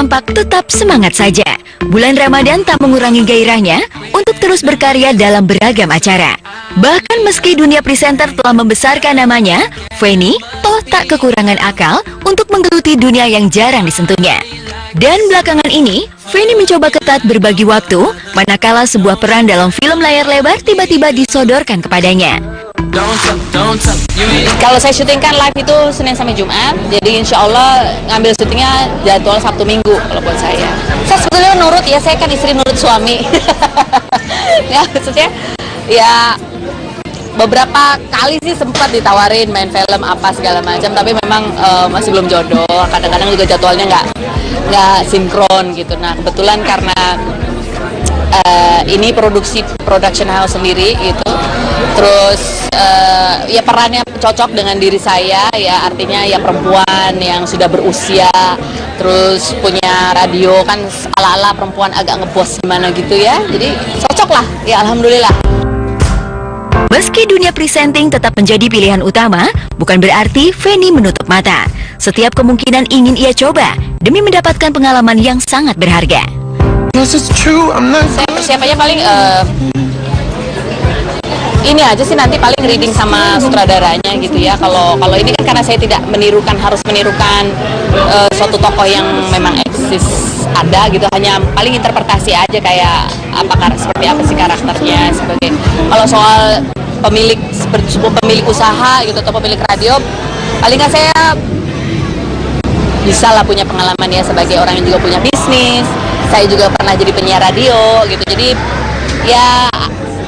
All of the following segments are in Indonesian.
tampak tetap semangat saja. Bulan Ramadan tak mengurangi gairahnya untuk terus berkarya dalam beragam acara. Bahkan meski dunia presenter telah membesarkan namanya, Feni toh tak kekurangan akal untuk menggeluti dunia yang jarang disentuhnya. Dan belakangan ini, Feni mencoba ketat berbagi waktu, manakala sebuah peran dalam film layar lebar tiba-tiba disodorkan kepadanya. Kalau saya syuting kan live itu Senin sampai Jumat, jadi insya Allah ngambil syutingnya jadwal Sabtu Minggu kalau buat saya. Saya sebetulnya nurut ya, saya kan istri nurut suami. Ya maksudnya, ya beberapa kali sih sempat ditawarin main film apa segala macam, tapi memang masih belum jodoh. Kadang-kadang juga jadwalnya nggak sinkron gitu. Nah kebetulan karena ini production house sendiri gitu, terus ya perannya cocok dengan diri saya, ya artinya ya perempuan yang sudah berusia, terus punya radio kan ala-ala perempuan agak ngebos gimana gitu ya, jadi cocok lah ya, alhamdulillah. Meski dunia presenting tetap menjadi pilihan utama, bukan berarti Feni menutup mata. Setiap kemungkinan ingin ia coba demi mendapatkan pengalaman yang sangat berharga. Saya persiapannya paling ini aja sih, nanti paling reading sama sutradaranya gitu ya. Kalau ini kan karena saya tidak harus menirukan suatu tokoh yang memang eksis ada gitu, hanya paling interpretasi aja kayak seperti apa sih karakternya sebagai. Kalau soal sebuah pemilik usaha gitu atau pemilik radio, paling nggak saya bisa lah punya pengalaman ya sebagai orang yang juga punya bisnis. Saya juga pernah jadi penyiar radio gitu, jadi ya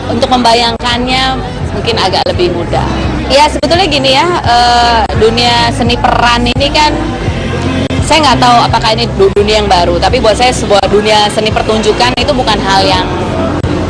untuk membayangkannya mungkin agak lebih mudah. Ya sebetulnya gini ya, dunia seni peran ini kan saya nggak tahu apakah ini dunia yang baru, tapi buat saya sebuah dunia seni pertunjukan itu bukan hal yang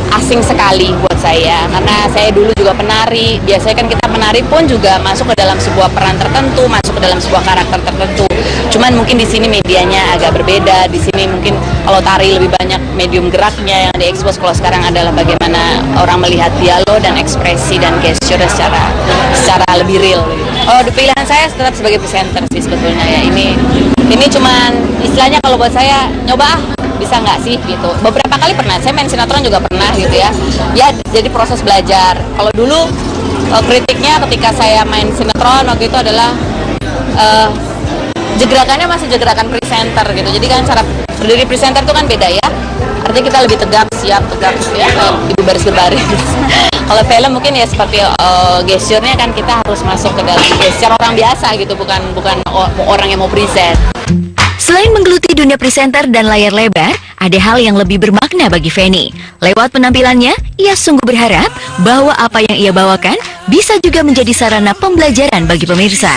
asing sekali buat saya, karena saya dulu juga penari. Biasanya kan kita menari pun juga masuk ke dalam sebuah peran tertentu, masuk ke dalam sebuah karakter tertentu. Cuman mungkin di sini medianya agak berbeda. Di sini mungkin kalau tari lebih banyak medium geraknya yang diekspos. Kalau sekarang adalah bagaimana orang melihat dialog dan ekspresi dan gesture secara lebih real. Oh, pilihan saya tetap sebagai presenter sih sebetulnya ya. Ini cuman istilahnya kalau buat saya nyoba bisa nggak sih gitu. Beberapa kali pernah, saya main sinetron juga pernah gitu ya. Ya jadi proses belajar. Kalau dulu kritiknya ketika saya main sinetron waktu itu adalah gebrakannya masih gebrakan presenter gitu. Jadi kan cara berdiri presenter itu kan beda ya. Artinya kita lebih tegap, siap, tegap ya, ibu baris-baris. Kalau film mungkin ya seperti gesturnya kan kita harus masuk ke dalam gesture orang biasa gitu, bukan orang yang mau present. Selain menggeluti dunia presenter dan layar lebar, ada hal yang lebih bermakna bagi Feni. Lewat penampilannya, ia sungguh berharap bahwa apa yang ia bawakan bisa juga menjadi sarana pembelajaran bagi pemirsa.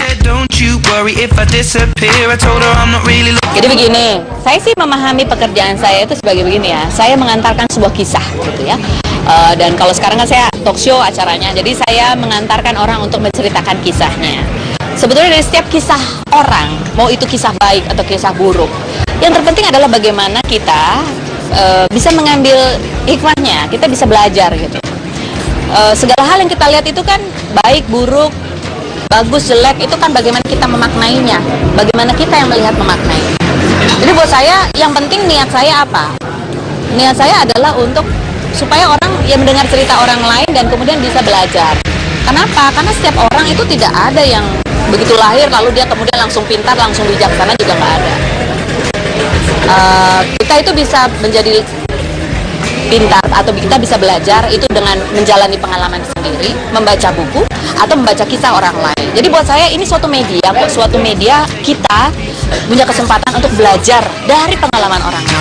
Jadi begini, saya sih memahami pekerjaan saya itu sebagai begini ya. Saya mengantarkan sebuah kisah gitu ya. Dan kalau sekarang kan saya talk show acaranya, jadi saya mengantarkan orang untuk menceritakan kisahnya. Sebetulnya dari setiap kisah orang, mau itu kisah baik atau kisah buruk, yang terpenting adalah bagaimana kita bisa mengambil hikmahnya, kita bisa belajar gitu. Segala hal yang kita lihat itu kan baik, buruk, bagus, jelek, itu kan bagaimana kita memaknainya, bagaimana kita yang melihat memaknainya. Jadi buat saya, yang penting niat saya apa? Niat saya adalah untuk supaya orang yang mendengar cerita orang lain dan kemudian bisa belajar. Kenapa? Karena setiap orang itu tidak ada yang begitu lahir lalu dia kemudian langsung pintar, langsung bijaksana, juga nggak ada. Kita itu bisa menjadi pintar atau kita bisa belajar itu dengan menjalani pengalaman sendiri, membaca buku atau membaca kisah orang lain. Jadi buat saya ini suatu media kita punya kesempatan untuk belajar dari pengalaman orang lain.